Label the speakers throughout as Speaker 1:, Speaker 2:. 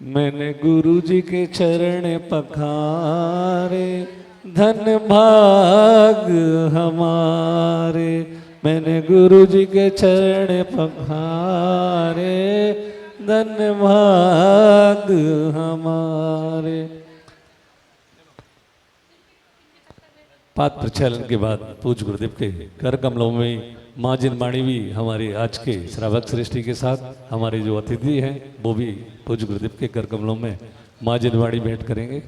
Speaker 1: मैंने गुरु जी के चरण पखारे, धन भाग हमारे। मैंने गुरु जी के चरण पखारे, धन भाग हमारे। पाद प्रचलन के बाद पूज्य गुरुदेव के कर कमलों में माँ जिनवाणी भी हमारे आज के श्रावक सृष्टि के साथ हमारे जो अतिथि हैं वो भी पूज्य गुरुदेव के कर कमलों में माँ जिनवाणी भेंट करेंगे।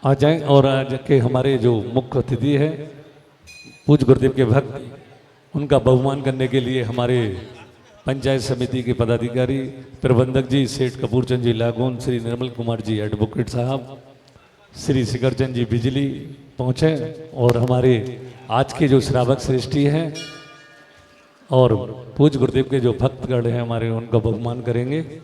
Speaker 1: आ जाएं और आज के हमारे जो मुख्य अतिथि है पूज्य गुरुदेव के भक्त, उनका बहुमान करने के लिए हमारे पंचायत समिति के पदाधिकारी प्रबंधक जी सेठ कपूरचंद जी लागोन, श्री निर्मल कुमार जी एडवोकेट साहब, श्री शिखरचंद जी बिजली पहुँचे और हमारे आज के जो श्रावक सृष्टि हैं और पूज्य गुरुदेव के जो भक्तगण हैं हमारे, उनका बहुमान करेंगे।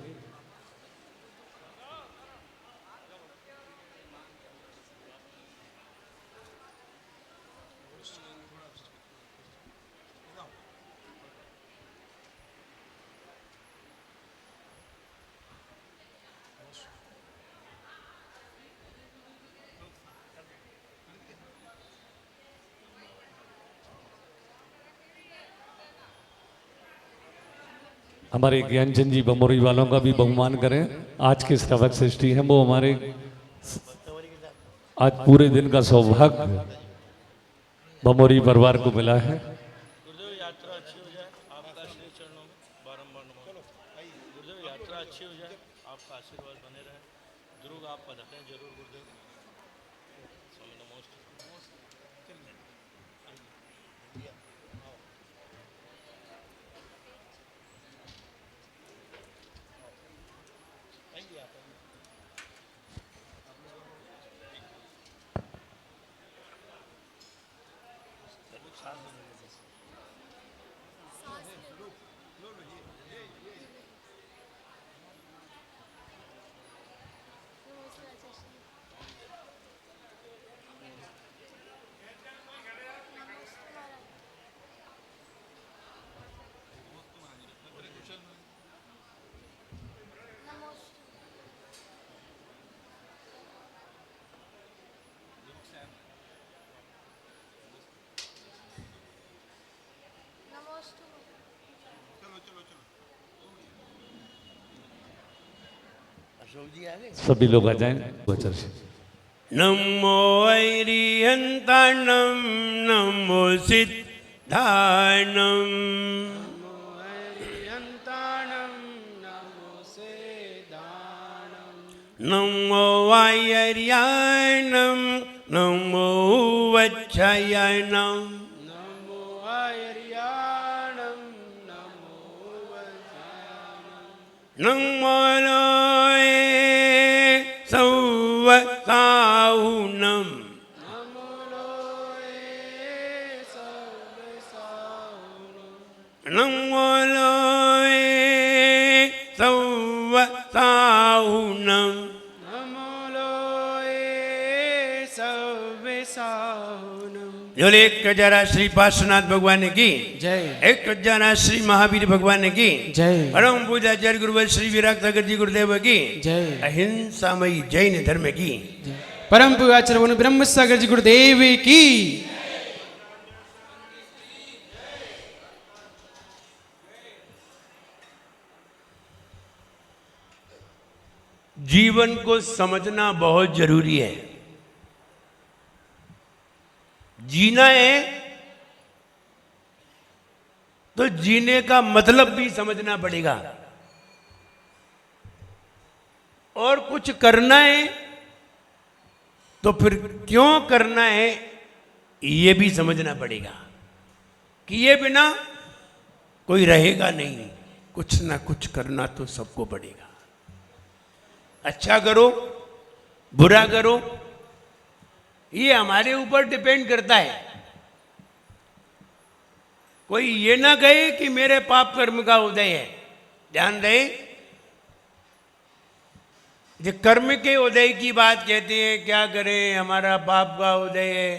Speaker 1: हमारे ज्ञानचंद जी बमोरी वालों का भी बहुमान करें। आज के श्रावक सृष्टि हैं वो हमारे आज पूरे दिन का सौभाग्य बमोरी परिवार को मिला है।
Speaker 2: गुरुदेव यात्रा अच्छी हो जाए, आपका श्री चरणों में बारंबार नमन। गुरुदेव यात्रा अच्छी हो जाए, आपका आशीर्वाद बने रहे। दुर्ग आप पधारें जरूर गुरुदेव। स्वामी नमोस्तु।
Speaker 1: सभी लोग आ जाएं।
Speaker 3: नमो ऐरिहन्ताणं नमो सिद्धाणं नमो वायर्याणं नमो वच्छयाणं नमो लोये सौवसाहुनं नमो लोये सौवसाहुनं जोले एक जरा श्री पार्श्वनाथ भगवान की
Speaker 4: जय,
Speaker 3: एक जना श्री महावीर भगवान की
Speaker 4: जय,
Speaker 3: परम पूज्याचार्य गुरुवर श्री विराट सागर जी गुरुदेव की
Speaker 4: जय,
Speaker 3: अहिंसामयी जैन धर्म की
Speaker 4: परम पूज्याचार्य ब्रह्म सागर जी गुरुदेव की।
Speaker 3: जीवन को समझना बहुत जरूरी है। जीना है तो जीने का मतलब भी समझना पड़ेगा, और कुछ करना है तो फिर क्यों करना है ये भी समझना पड़ेगा कि ये बिना कोई रहेगा नहीं। कुछ ना कुछ करना तो सबको पड़ेगा। अच्छा करो, बुरा करो, ये हमारे ऊपर डिपेंड करता है। कोई ये ना कहे कि मेरे पाप कर्म का उदय है। ध्यान रहे, जो कर्म के उदय की बात कहते हैं, क्या करें हमारा पाप का उदय है,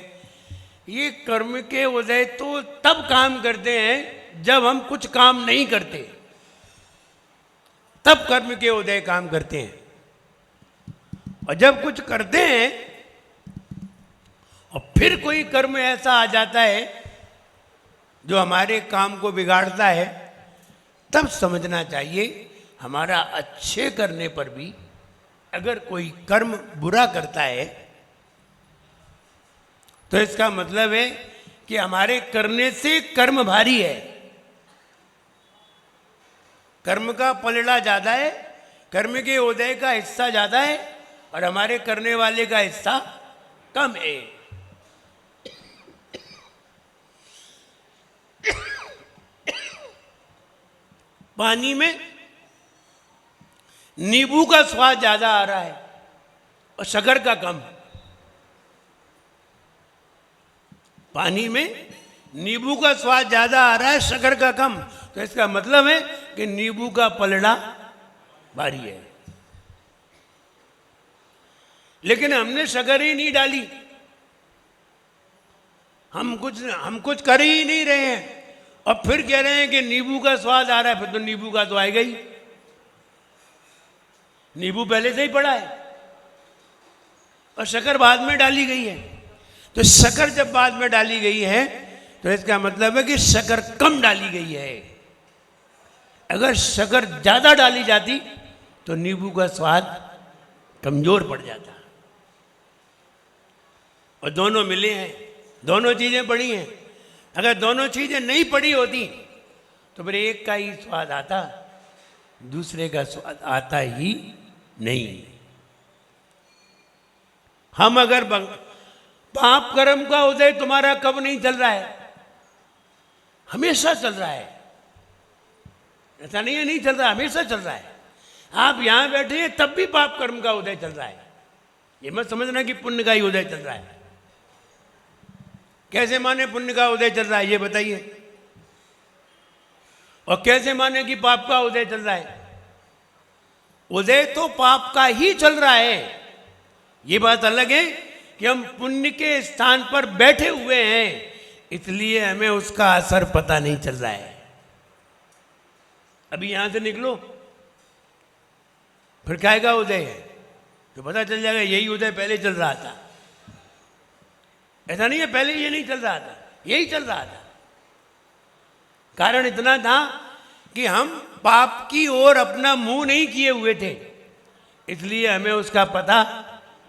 Speaker 3: ये कर्म के उदय तो तब काम करते हैं जब हम कुछ काम नहीं करते, तब कर्म के उदय काम करते हैं। और जब कुछ करते हैं और फिर कोई कर्म ऐसा आ जाता है जो हमारे काम को बिगाड़ता है, तब समझना चाहिए हमारा अच्छे करने पर भी अगर कोई कर्म बुरा करता है तो इसका मतलब है कि हमारे करने से कर्म भारी है, कर्म का पलड़ा ज्यादा है, कर्म के उदय का हिस्सा ज्यादा है और हमारे करने वाले का हिस्सा कम है। पानी में नींबू का स्वाद ज्यादा आ रहा है और शक्कर का कम। पानी में नींबू का स्वाद ज्यादा आ रहा है, शक्कर का कम, तो इसका मतलब है कि नींबू का पलड़ा भारी है। लेकिन हमने शक्कर ही नहीं डाली, हम कुछ कर ही नहीं रहे हैं और फिर कह रहे हैं कि नींबू का स्वाद आ रहा है, फिर तो नींबू का तो आएगा ही। नींबू पहले से ही पड़ा है और शक्कर बाद में डाली गई है। तो शक्कर जब बाद में डाली गई है तो इसका मतलब है कि शक्कर कम डाली गई है। अगर शक्कर ज्यादा डाली जाती तो नींबू का स्वाद कमजोर पड़ जाता। और दोनों मिले हैं, दोनों चीजें पड़ी हैं। अगर दोनों चीजें नहीं पड़ी होती तो फिर एक का ही स्वाद आता, दूसरे का स्वाद आता ही नहीं। हम अगर पाप कर्म का उदय तुम्हारा कब नहीं चल रहा है? हमेशा चल रहा है। ऐसा नहीं है नहीं चल रहा, हमेशा चल रहा है। आप यहां बैठे हैं तब भी पाप कर्म का उदय चल रहा है। ये मत समझना कि पुण्य का ही उदय चल रहा है। कैसे माने पुण्य का उदय चल रहा है, ये बताइए। और कैसे माने कि पाप का उदय चल रहा है? उदय तो पाप का ही चल रहा है। ये बात अलग है कि हम पुण्य के स्थान पर बैठे हुए हैं, इसलिए हमें उसका असर पता नहीं चल रहा है। अभी यहां से निकलो, फिर क्या का उदय है तो पता चल जाएगा यही उदय पहले चल रहा था। ऐसा नहीं है पहले ये नहीं चल रहा था, यही चल रहा था। कारण इतना था कि हम पाप की ओर अपना मुंह नहीं किए हुए थे, इसलिए हमें उसका पता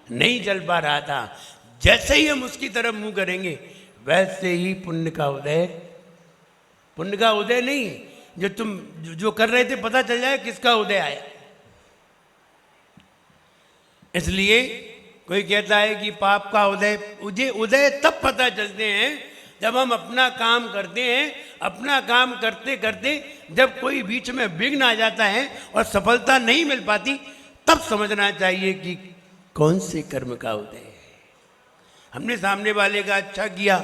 Speaker 3: नहीं चल पा रहा था। जैसे ही हम उसकी तरफ मुंह करेंगे वैसे ही पुण्य का उदय नहीं, जो तुम जो कर रहे थे पता चल जाए किसका उदय आया। इसलिए कोई कहता है कि पाप का उदय तब पता चलते हैं जब हम अपना काम करते हैं। अपना काम करते करते जब कोई बीच में विघ्न आ जाता है और सफलता नहीं मिल पाती, तब समझना चाहिए कि कौन से कर्म का उदय है। हमने सामने वाले का अच्छा किया,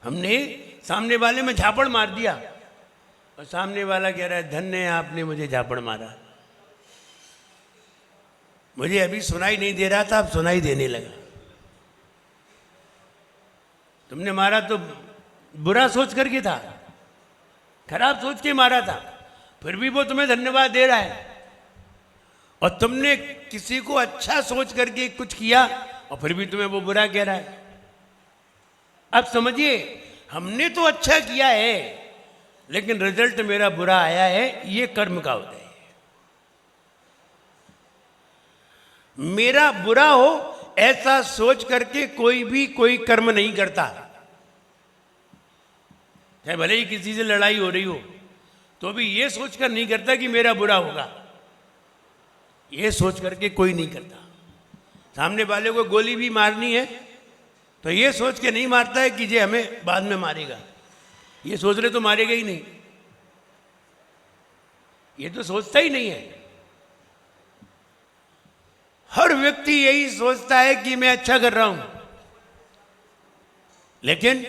Speaker 3: हमने सामने वाले में झापड़ मार दिया और सामने वाला कह रहा है धन्य है आपने मुझे झापड़ मारा, मुझे अभी सुनाई नहीं दे रहा था, अब सुनाई देने लगा। तुमने मारा तो बुरा सोच करके था, खराब सोच के मारा था, फिर भी वो तुम्हें धन्यवाद दे रहा है। और तुमने किसी को अच्छा सोच करके कुछ किया और फिर भी तुम्हें वो बुरा कह रहा है। अब समझिए, हमने तो अच्छा किया है लेकिन रिजल्ट मेरा बुरा आया है, ये कर्म का उदय है। मेरा बुरा हो ऐसा सोच करके कोई भी कोई कर्म नहीं करता। चाहे भले ही किसी से लड़ाई हो रही हो तो भी ये सोचकर नहीं करता कि मेरा बुरा होगा, ये सोच करके कोई नहीं करता। सामने वाले को गोली भी मारनी है तो ये सोच के नहीं मारता है कि ये हमें बाद में मारेगा, ये सोच रहे तो मारेगा ही नहीं। ये तो सोचता ही नहीं है। हर व्यक्ति यही सोचता है कि मैं अच्छा कर रहा हूं, लेकिन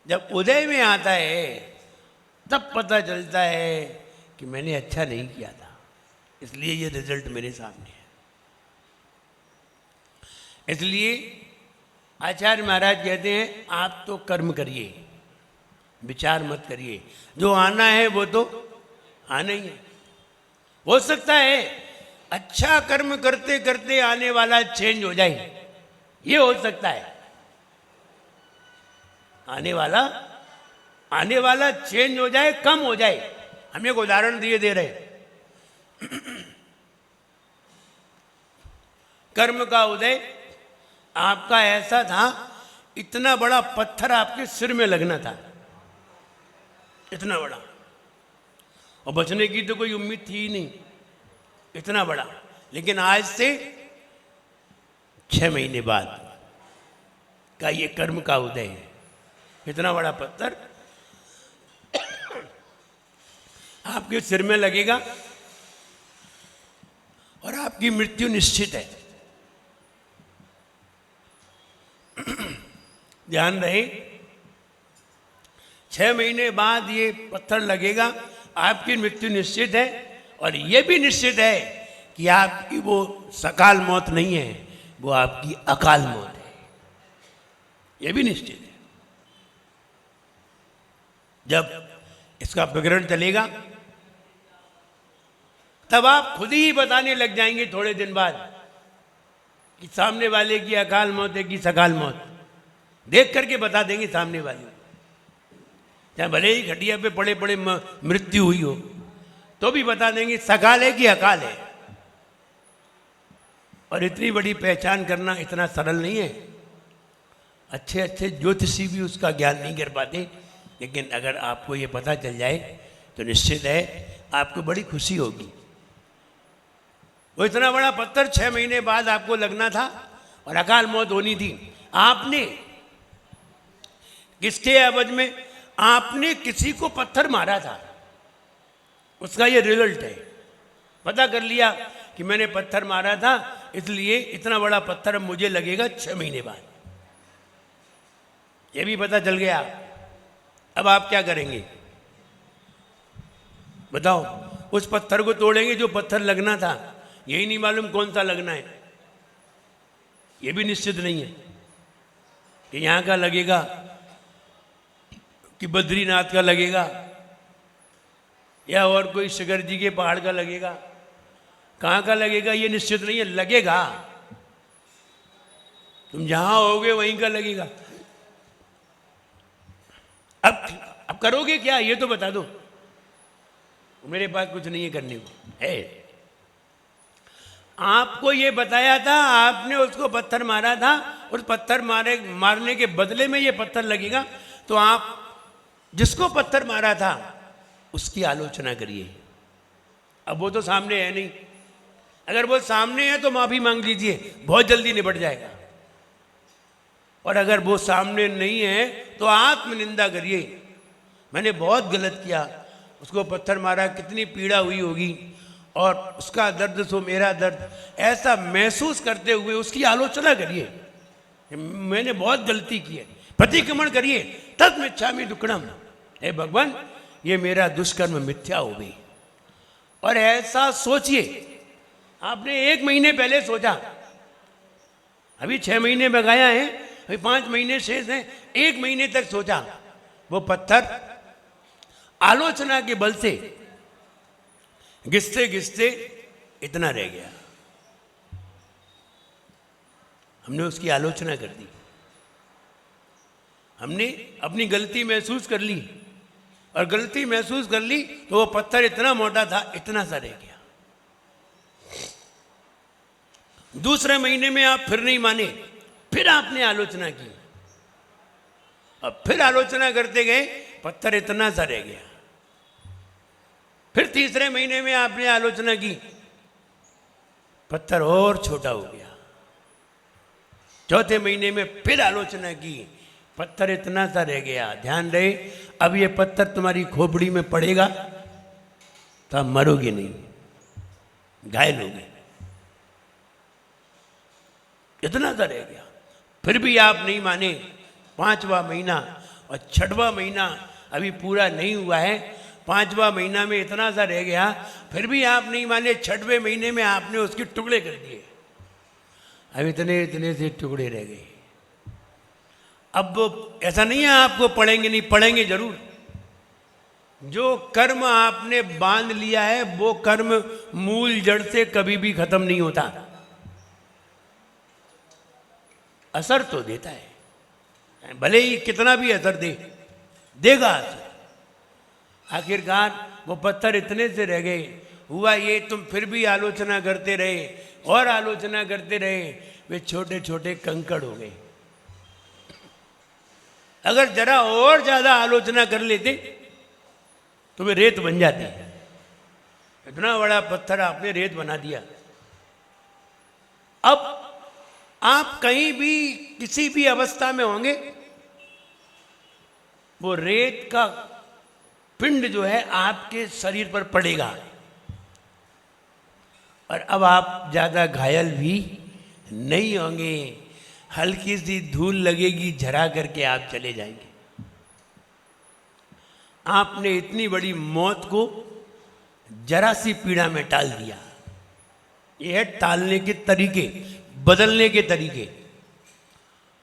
Speaker 3: जब उदय में आता है तब पता चलता है कि मैंने अच्छा नहीं किया था, इसलिए ये रिजल्ट मेरे सामने है। इसलिए आचार्य महाराज कहते हैं आप तो कर्म करिए, विचार मत करिए, जो आना है वो तो आना ही है। हो सकता है अच्छा कर्म करते करते आने वाला चेंज हो जाए, ये हो सकता है। आने वाला चेंज हो जाए, कम हो जाए। हम एक उदाहरण दे रहे कर्म का उदय आपका ऐसा था, इतना बड़ा पत्थर आपके सिर में लगना था, इतना बड़ा, और बचने की तो कोई उम्मीद थी ही नहीं, इतना बड़ा। लेकिन आज से 6 महीने बाद का ये कर्म का उदय है। इतना बड़ा पत्थर आपके सिर में लगेगा और आपकी मृत्यु निश्चित है। ध्यान रहे, 6 महीने बाद ये पत्थर लगेगा, आपकी मृत्यु निश्चित है। और ये भी निश्चित है कि आपकी वो सकाल मौत नहीं है, वो आपकी अकाल मौत है, ये भी निश्चित है। जब इसका प्रकरण चलेगा तब आप खुद ही बताने लग जाएंगे थोड़े दिन बाद कि सामने वाले की अकाल मौत है कि सकाल मौत। देख करके बता देंगे सामने वाले, चाहे भले ही खटिया पे पड़े पड़े मृत्यु हुई हो तो भी बता देंगे सकाल है कि अकाल है। और इतनी बड़ी पहचान करना इतना सरल नहीं है। अच्छे अच्छे ज्योतिषी भी उसका ज्ञान नहीं कर पाते, लेकिन अगर आपको ये पता चल जाए तो निश्चित है आपको बड़ी खुशी होगी। वो इतना बड़ा पत्थर 6 महीने बाद आपको लगना था और अकाल मौत होनी थी। आपने किसके एवज में? आपने किसी को पत्थर मारा था, उसका ये रिजल्ट है। पता कर लिया कि मैंने पत्थर मारा था, इसलिए इतना बड़ा पत्थर अब मुझे लगेगा 6 महीने बाद। ये भी पता चल गया। अब आप क्या करेंगे बताओ? उस पत्थर को तोड़ेंगे जो पत्थर लगना था, यही नहीं मालूम कौन सा लगना है, ये भी निश्चित नहीं है कि यहाँ का लगेगा कि बद्रीनाथ का लगेगा या और कोई शिखर जी के पहाड़ का लगेगा। कहाँ का लगेगा ये निश्चित नहीं है, लगेगा। तुम जहां होगे वहीं का लगेगा। अब करोगे क्या ये तो बता दो। मेरे पास कुछ नहीं है करने को है। आपको ये बताया था, आपने उसको पत्थर मारा था, उस पत्थर मारने के बदले में ये पत्थर लगेगा। तो आप जिसको पत्थर मारा था उसकी आलोचना करिए। अब वो तो सामने है नहीं, अगर वो सामने है तो माफी मांग लीजिए, बहुत जल्दी निपट जाएगा। और अगर वो सामने नहीं है तो आत्मनिंदा करिए, मैंने बहुत गलत किया, उसको पत्थर मारा, कितनी पीड़ा हुई होगी और उसका दर्द सो मेरा दर्द, ऐसा महसूस करते हुए उसकी आलोचना करिए, मैंने बहुत गलती की है। प्रतिक्रमण करिए, तत् मिच्छामि दुक्कड़म, हे भगवान ये मेरा दुष्कर्म मिथ्या हो गई। और ऐसा सोचिए, आपने 1 महीने पहले सोचा, अभी 6 महीने बगाया है, अभी 5 महीने शेष हैं, 1 महीने तक सोचा, वो पत्थर आलोचना के बल से घिसते घिसते इतना रह गया। हमने उसकी आलोचना कर दी, हमने अपनी गलती महसूस कर ली, और गलती महसूस कर ली तो वो पत्थर इतना मोटा था, इतना सा रह गया। दूसरे महीने में आप फिर नहीं माने, फिर आपने आलोचना की, अब फिर आलोचना करते गए, पत्थर इतना सा रह गया। फिर तीसरे महीने में आपने आलोचना की, पत्थर और छोटा हो गया। चौथे महीने में फिर आलोचना की, पत्थर इतना सा रह गया। ध्यान रहे, अब ये पत्थर तुम्हारी खोपड़ी में पड़ेगा तो आप मरोगे नहीं, घायल हो गए, इतना सा रह गया। फिर भी आप नहीं माने। 5वां महीना और 6वां महीना अभी पूरा नहीं हुआ है, 5वां महीना में इतना सा रह गया, फिर भी आप नहीं माने। 6वें महीने में आपने उसके टुकड़े कर दिए, अब इतने इतने से टुकड़े रह गए। अब वो ऐसा नहीं है आपको पढ़ेंगे नहीं, पढ़ेंगे जरूर। जो कर्म आपने बांध लिया है वो कर्म मूल जड़ से कभी भी खत्म नहीं होता, असर तो देता है, भले ही कितना भी असर देगा असर। आखिरकार वो पत्थर इतने से रह गए, हुआ ये तुम फिर भी आलोचना करते रहे और आलोचना करते रहे, वे छोटे छोटे कंकड़ हो गए। अगर जरा और ज्यादा आलोचना कर लेते तो वे रेत बन जाती। इतना बड़ा पत्थर आपने रेत बना दिया। अब आप कहीं भी किसी भी अवस्था में होंगे, वो रेत का पिंड जो है आपके शरीर पर पड़ेगा, और अब आप ज्यादा घायल भी नहीं होंगे। हल्की सी धूल लगेगी, झरा करके आप चले जाएंगे। आपने इतनी बड़ी मौत को जरा सी पीड़ा में टाल दिया। यह है टालने के तरीके, बदलने के तरीके।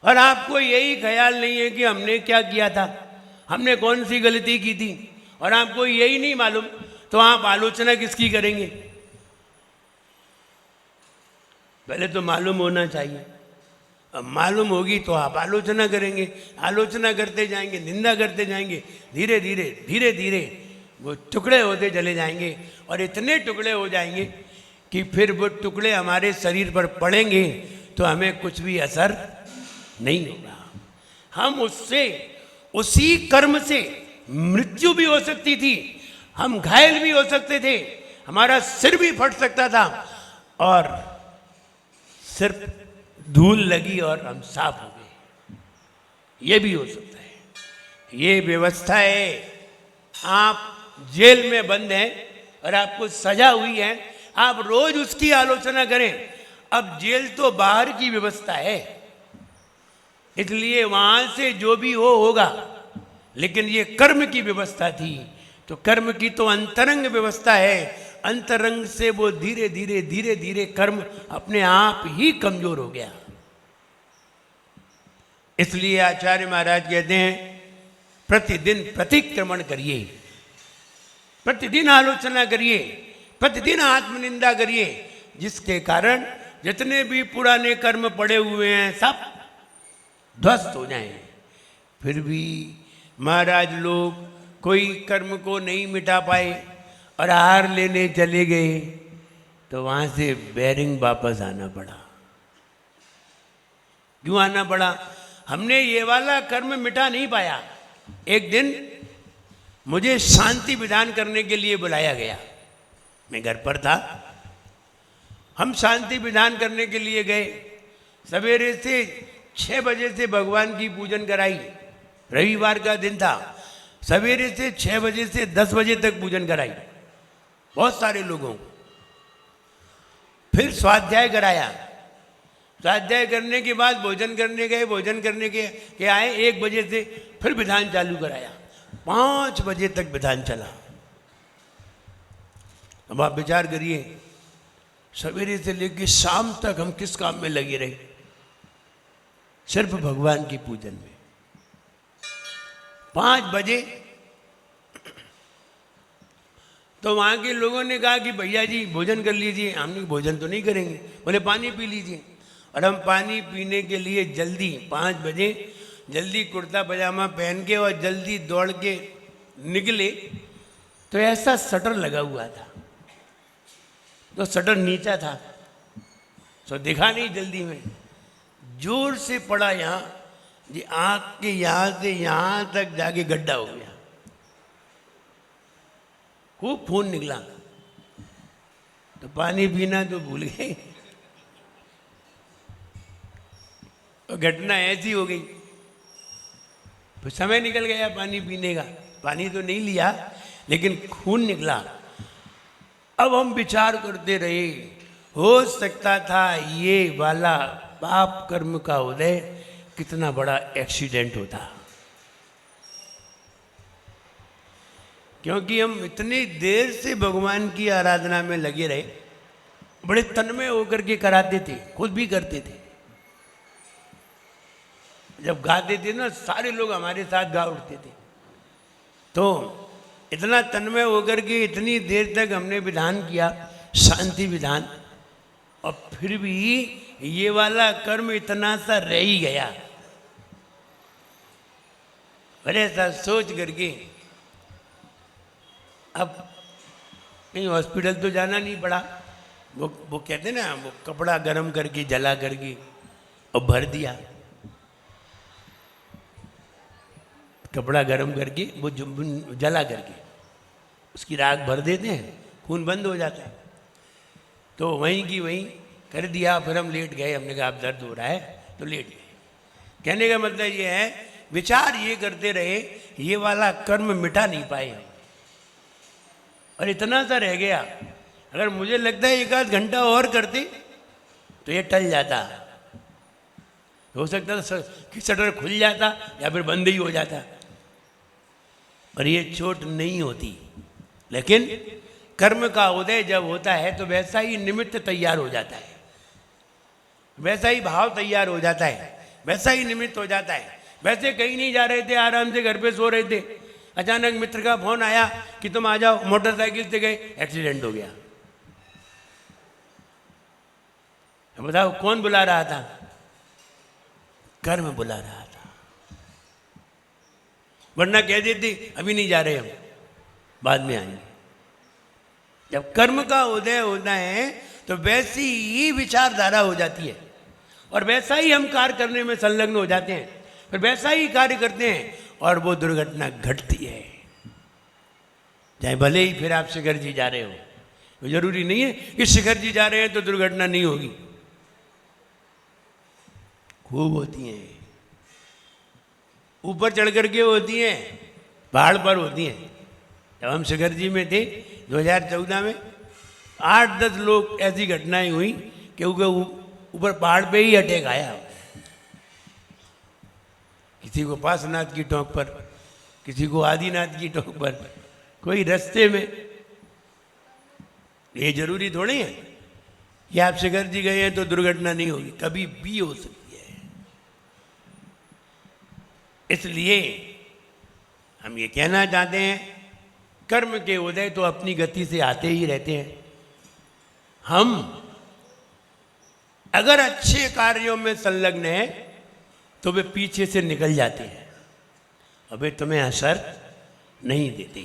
Speaker 3: और आपको यही ख्याल नहीं है कि हमने क्या किया था, हमने कौन सी गलती की थी, और आपको यही नहीं मालूम, तो आप आलोचना किसकी करेंगे? पहले तो मालूम होना चाहिए। अब मालूम होगी तो आप आलोचना करेंगे, आलोचना करते जाएंगे, निंदा करते जाएंगे, धीरे धीरे धीरे धीरे वो टुकड़े होते चले जाएंगे, और इतने टुकड़े हो जाएंगे कि फिर वो टुकड़े हमारे शरीर पर पड़ेंगे तो हमें कुछ भी असर नहीं होगा। हम उससे, उसी कर्म से मृत्यु भी हो सकती थी, हम घायल भी हो सकते थे, हमारा सिर भी फट सकता था, और सिर्फ धूल लगी और हम साफ हो गए, ये भी हो सकता है। ये व्यवस्था है। आप जेल में बंद हैं और आपको सजा हुई है, आप रोज उसकी आलोचना करें। अब जेल तो बाहर की व्यवस्था है, इसलिए वहां से जो भी हो होगा, लेकिन ये कर्म की व्यवस्था थी, तो कर्म की तो अंतरंग व्यवस्था है। अंतरंग से वो धीरे धीरे धीरे धीरे कर्म अपने आप ही कमजोर हो गया। इसलिए आचार्य महाराज कहते हैं, प्रतिदिन प्रतिक्रमण करिए, प्रतिदिन आलोचना करिए, प्रतिदिन आत्मनिंदा करिए, जिसके कारण जितने भी पुराने कर्म पड़े हुए हैं सब ध्वस्त हो जाएं। फिर भी महाराज लोग कोई कर्म को नहीं मिटा पाए और हार लेने चले गए, तो वहां से बैरिंग वापस आना पड़ा। क्यों आना पड़ा? हमने ये वाला कर्म मिटा नहीं पाया। एक दिन मुझे शांति विधान करने के लिए बुलाया गया, मैं घर पर था, हम शांति विधान करने के लिए गए। सवेरे से 6 बजे से भगवान की पूजन कराई, रविवार का दिन था। सवेरे से 6 बजे से 10 बजे तक पूजन कराई बहुत सारे लोगों को। फिर स्वाध्याय कराया, स्वाध्याय करने के बाद भोजन करने गए, भोजन करने के आए 1 बजे से, फिर विधान चालू कराया, 5 बजे तक विधान चला। अब आप विचार करिए, सवेरे से लेकर शाम तक हम किस काम में लगे रहे? सिर्फ भगवान की पूजन में। 5 बजे तो वहां के लोगों ने कहा कि भैया जी भोजन कर लीजिए। हमने भोजन तो नहीं करेंगे, बोले पानी पी लीजिए। और हम पानी पीने के लिए जल्दी 5 बजे जल्दी कुर्ता पजामा पहन के और जल्दी दौड़ के निकले, तो ऐसा शटर लगा हुआ था, तो शटर नीचा था, तो देखा नहीं जल्दी में, जोर से पड़ा यहाँ जी, आँख के यहाँ से यहाँ तक जाके गड्ढा हो गया, खूब खून निकला। तो पानी पीना तो भूल गए, तो घटना ऐसी हो गई। तो समय निकल गया पानी पीने का, पानी तो नहीं लिया लेकिन खून निकला। अब हम विचार करते रहे, हो सकता था ये वाला पाप कर्म का उदय कितना बड़ा एक्सीडेंट होता, क्योंकि हम इतनी देर से भगवान की आराधना में लगे रहे, बड़े तन्मय होकर के कराते थे, खुद भी करते थे। जब गाते थे ना, सारे लोग हमारे साथ गा उठते थे। तो इतना तन्मय होकर के इतनी देर तक हमने विधान किया, शांति विधान, और फिर भी ये वाला कर्म इतना सा रह ही गया। और ऐसा सोच करके अब कहीं हॉस्पिटल तो जाना नहीं पड़ा। वो कहते ना, वो कपड़ा गर्म करके जला करके और भर दिया, कपड़ा गर्म करके वो जला करके उसकी राख भर देते हैं, खून बंद हो जाता है। तो वहीं की वहीं कर दिया। फिर हम लेट गए, हमने कहा अब दर्द हो रहा है तो लेट गए। कहने का मतलब ये है, विचार ये करते रहे, ये वाला कर्म मिटा नहीं पाए हम, और इतना सा रह गया। अगर मुझे लगता है एक आध घंटा और करते तो ये टल जाता, हो सकता था कि शटर खुल जाता या फिर बंद ही हो जाता, और ये चोट नहीं होती। लेकिन कर्म का उदय जब होता है तो वैसा ही निमित्त तैयार हो जाता है, वैसा ही भाव तैयार हो जाता है, वैसा ही निमित्त हो जाता है। वैसे कहीं नहीं जा रहे थे, आराम से घर पे सो रहे थे, अचानक मित्र का फोन आया कि तुम आ जाओ, मोटरसाइकिल से गए, एक्सीडेंट हो गया। बताओ कौन बुला रहा था? कर्म बुला रहा था। वरना कह देते अभी नहीं जा रहे हम, बाद में आएंगे। जब कर्म का उदय होता है तो वैसी ही विचारधारा हो जाती है, और वैसा ही हम कार्य करने में संलग्न हो जाते हैं, फिर वैसा ही कार्य करते हैं और वो दुर्घटना घटती है। चाहे भले ही फिर आप शिखर जी जा रहे हो, तो जरूरी नहीं है कि शिखर जी जा रहे हैं तो दुर्घटना नहीं होगी, खूब होती हैं। ऊपर चढ़ करके होती हैं, पहाड़ पर होती हैं। जब हम शिखर जी में थे 2014 में, 8-10 लोग ऐसी घटनाएं हुई कि ऊपर पहाड़ पे ही अटैक आया। किसी को पासनाथ की टोंक पर, किसी को आदिनाथ की टोंक पर, कोई रास्ते में। ये जरूरी थोड़ी है कि आप शिखर जी गए हैं तो दुर्घटना नहीं होगी, कभी भी हो सकती है। इसलिए हम ये कहना चाहते हैं, कर्म के उदय तो अपनी गति से आते ही रहते हैं। हम अगर अच्छे कार्यों में संलग्न हैं तो वे पीछे से निकल जाते हैं, अबे तुम्हें असर नहीं देते।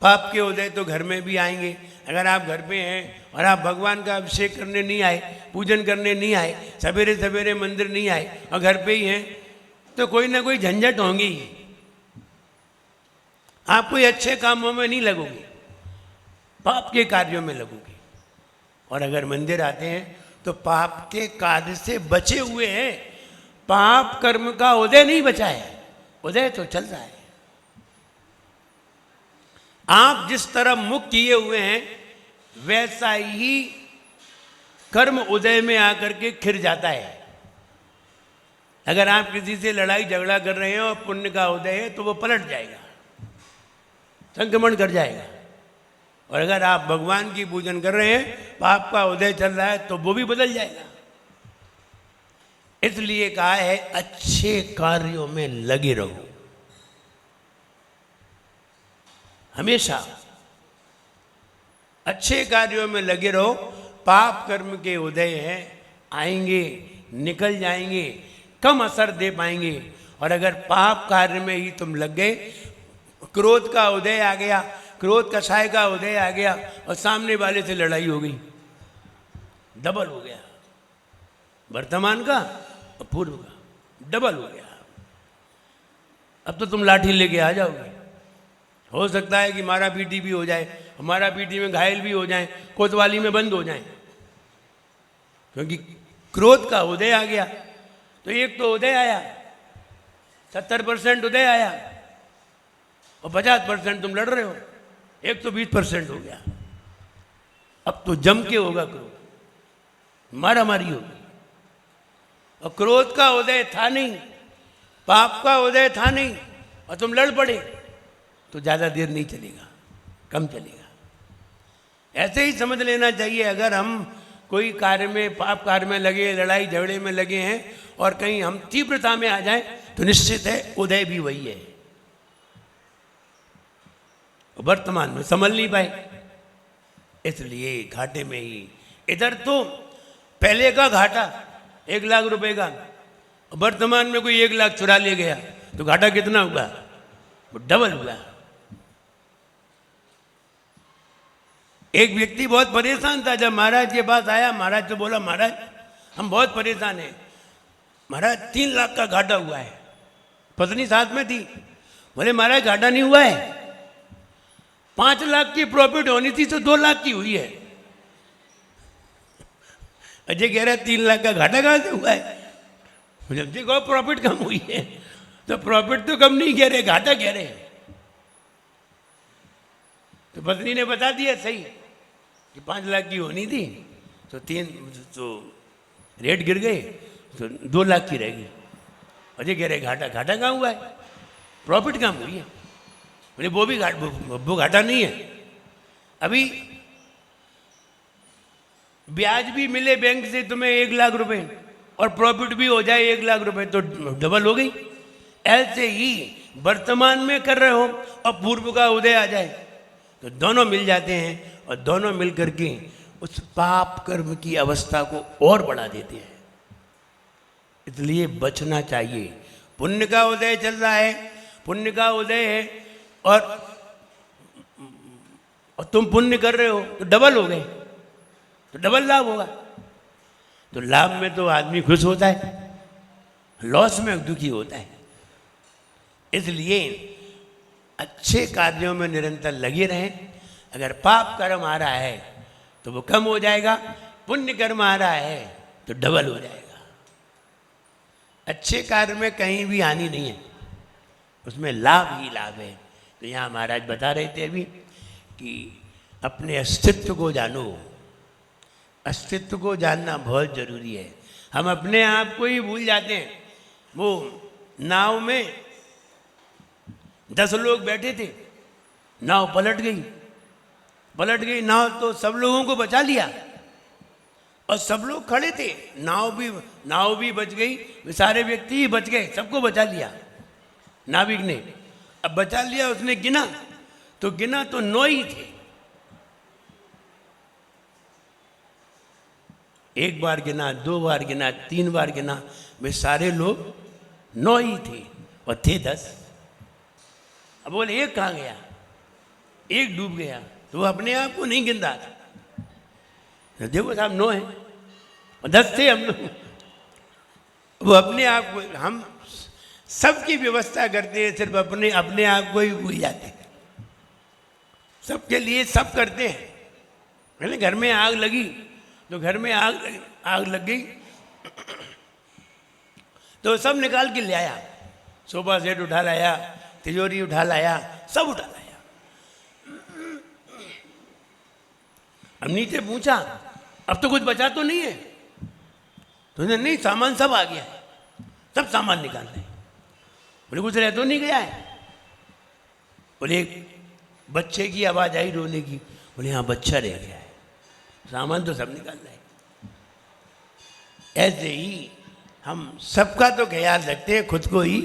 Speaker 3: पाप के उदय तो घर में भी आएंगे। अगर आप घर पे हैं और आप भगवान का अभिषेक करने नहीं आए, पूजन करने नहीं आए, सवेरे सवेरे मंदिर नहीं आए और घर पे ही हैं, तो कोई ना कोई झंझट होंगी ही। आप कोई अच्छे कामों में नहीं लगोगे, पाप के कार्यों में लगोगे। और अगर मंदिर आते हैं तो पाप के कार्य से बचे हुए हैं, पाप कर्म का उदय नहीं बचा है, उदय तो चल रहा है। आप जिस तरह मुख किए हुए हैं वैसा ही कर्म उदय में आकर के खिर जाता है। अगर आप किसी से लड़ाई झगड़ा कर रहे हैं और पुण्य का उदय है तो वो पलट जाएगा, संक्रमण कर जाएगा। और अगर आप भगवान की पूजन कर रहे हैं, पाप का उदय चल रहा है, तो वो भी बदल जाएगा। इसलिए कहा है अच्छे कार्यों में लगे रहो, हमेशा अच्छे कार्यों में लगे रहो। पाप कर्म के उदय हैं, आएंगे निकल जाएंगे, कम असर दे पाएंगे। और अगर पाप कार्य में ही तुम लग गए, क्रोध का उदय आ गया, क्रोध कषाय का उदय आ गया और सामने वाले से लड़ाई हो गई, डबल हो गया, वर्तमान का और पूर्व का डबल हो गया। अब तो तुम लाठी लेके आ जाओगे। हो सकता है कि मारा पीटी भी हो जाए, हमारा पीटी में घायल भी हो जाए, कोतवाली में बंद हो जाए, क्योंकि क्रोध का उदय आ गया। तो एक तो उदय आया, 70% उदय आया और 50% तुम लड़ रहे हो, 120% हो गया। अब तो जम के होगा क्रोध, मारा मारी होगी। और क्रोध का उदय था नहीं, पाप का उदय था नहीं, और तुम लड़ पड़े तो ज्यादा देर नहीं चलेगा, कम चलेगा। ऐसे ही समझ लेना चाहिए, अगर हम कोई कार्य में, पाप कार्य में लगे, लड़ाई झगड़े में लगे हैं और कहीं हम तीव्रता में आ जाएं तो निश्चित है उदय भी वही है। वर्तमान में संभल नहीं पाए, इसलिए घाटे में ही। इधर तो पहले का घाटा 1 लाख रुपए का, वर्तमान में कोई 1 लाख चुरा ले गया तो घाटा कितना हुआ? वो डबल हुआ। एक व्यक्ति बहुत परेशान था, जब महाराज के पास आया, महाराज तो बोला महाराज हम बहुत परेशान हैं, महाराज 3 लाख का घाटा हुआ है। पत्नी साथ में थी, बोले महाराज घाटा नहीं हुआ है, 5 लाख की प्रॉफिट होनी थी तो 2 लाख की हुई है। अजय कह रहा है 3 लाख का घाटा कहाँ से हुआ है? जब देखो प्रॉफिट कम हुई है, तो प्रॉफिट तो कम नहीं कह रहे, घाटा कह रहे हैं। तो पत्नी ने बता दिया सही कि 5 लाख की होनी थी तो 3, तो रेट गिर गए तो 2 लाख की रहेगी। अजय कह रहे घाटा, घाटा कहाँ हुआ है, प्रॉफिट कहाँ हुई है? बोले वो घाटा नहीं है, अभी ब्याज भी मिले बैंक से तुम्हें 1 लाख रुपए और प्रॉफिट भी हो जाए 1 लाख रुपए तो डबल हो गई। ऐसे ही वर्तमान में कर रहे हो और पूर्व का उदय आ जाए तो दोनों मिल जाते हैं, और दोनों मिल करके उस पाप कर्म की अवस्था को और बढ़ा देते हैं। इसलिए बचना चाहिए। पुण्य का उदय चल रहा है, पुण्य का उदय है, और तुम पुण्य कर रहे हो तो डबल हो गए, तो डबल लाभ होगा। तो लाभ में तो आदमी खुश होता है, लॉस में दुखी होता है। इसलिए अच्छे कार्यों में निरंतर लगे रहें। अगर पाप कर्म आ रहा है तो वो कम हो जाएगा, पुण्य कर्म आ रहा है तो डबल हो जाएगा। अच्छे कार्य में कहीं भी हानि नहीं है, उसमें लाभ ही लाभ है। तो यहाँ महाराज बता रहे थे अभी कि अपने अस्तित्व को जानो। अस्तित्व को जानना बहुत जरूरी है। हम अपने आप को ही भूल जाते हैं। वो नाव में 10 लोग बैठे थे, नाव पलट गई नाव, तो सब लोगों को बचा लिया और सब लोग खड़े थे, नाव भी बच गई, सारे व्यक्ति ही बच गए, सबको बचा लिया नाविक ने। अब बचा लिया, उसने गिना तो 9 ही थे। 1 बार गिना, 2 बार गिना, 3 बार गिना, वे सारे लोग 9 ही थे और थे 10। अब बोले 1 कहाँ गया? 1 डूब गया, तो वो अपने आप को नहीं गिन रहा था। तो देखो साहब 9 है और 10 थे हम लोग। वो अपने आप को, हम सबकी व्यवस्था करते हैं, सिर्फ अपने आप को ही भूल जाते हैं। सबके लिए सब करते हैं। मैंने घर में आग लगी तो घर में आग लग गई तो सब निकाल के ले आया, सोफा सेट उठा लाया, तिजोरी उठा लाया, सब उठा लाया। अब नीचे पूछा अब तो कुछ बचा तो नहीं है? तो नहीं, सामान सब आ गया है, सब सामान निकाल ले। बोले कुछ रह तो नहीं गया है? बोले बच्चे की आवाज आई रोने की। बोले हाँ बच्चा रह गया है, सामान तो सब निकाल रहे। ऐसे ही हम सबका तो ख्याल रखते हैं, खुद को ही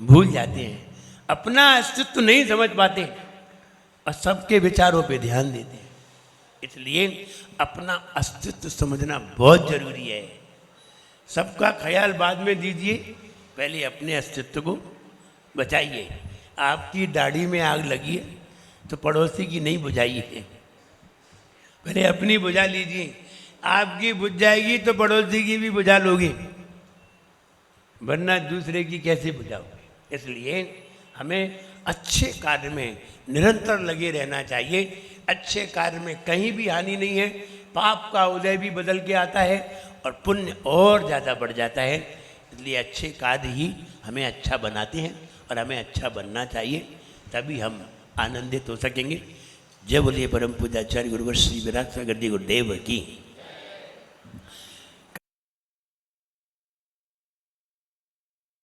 Speaker 3: भूल जाते हैं, अपना अस्तित्व नहीं समझ पाते और सबके विचारों पे ध्यान देते हैं। इसलिए अपना अस्तित्व समझना बहुत जरूरी है। सबका ख्याल बाद में दीजिए, पहले अपने अस्तित्व को बचाइए। आपकी दाढ़ी में आग लगी है तो पड़ोसी की नहीं बुझाइए, पहले अपनी बुझा लीजिए। आपकी बुझ जाएगी तो पड़ोसी की भी बुझा लोगे, वरना दूसरे की कैसे बुझाओगे। इसलिए हमें अच्छे कार्य में निरंतर लगे रहना चाहिए। अच्छे कार्य में कहीं भी हानि नहीं है। पाप का उदय भी बदल के आता है और पुण्य और ज़्यादा बढ़ जाता है। इसलिए अच्छे कार्य ही हमें अच्छा बनाते हैं और हमें अच्छा बनना चाहिए, तभी हम आनंदित हो सकेंगे। जय बोलिए परम पूज्याचार्य गुरुवर श्री विराट सागर जी गुरुदेव की।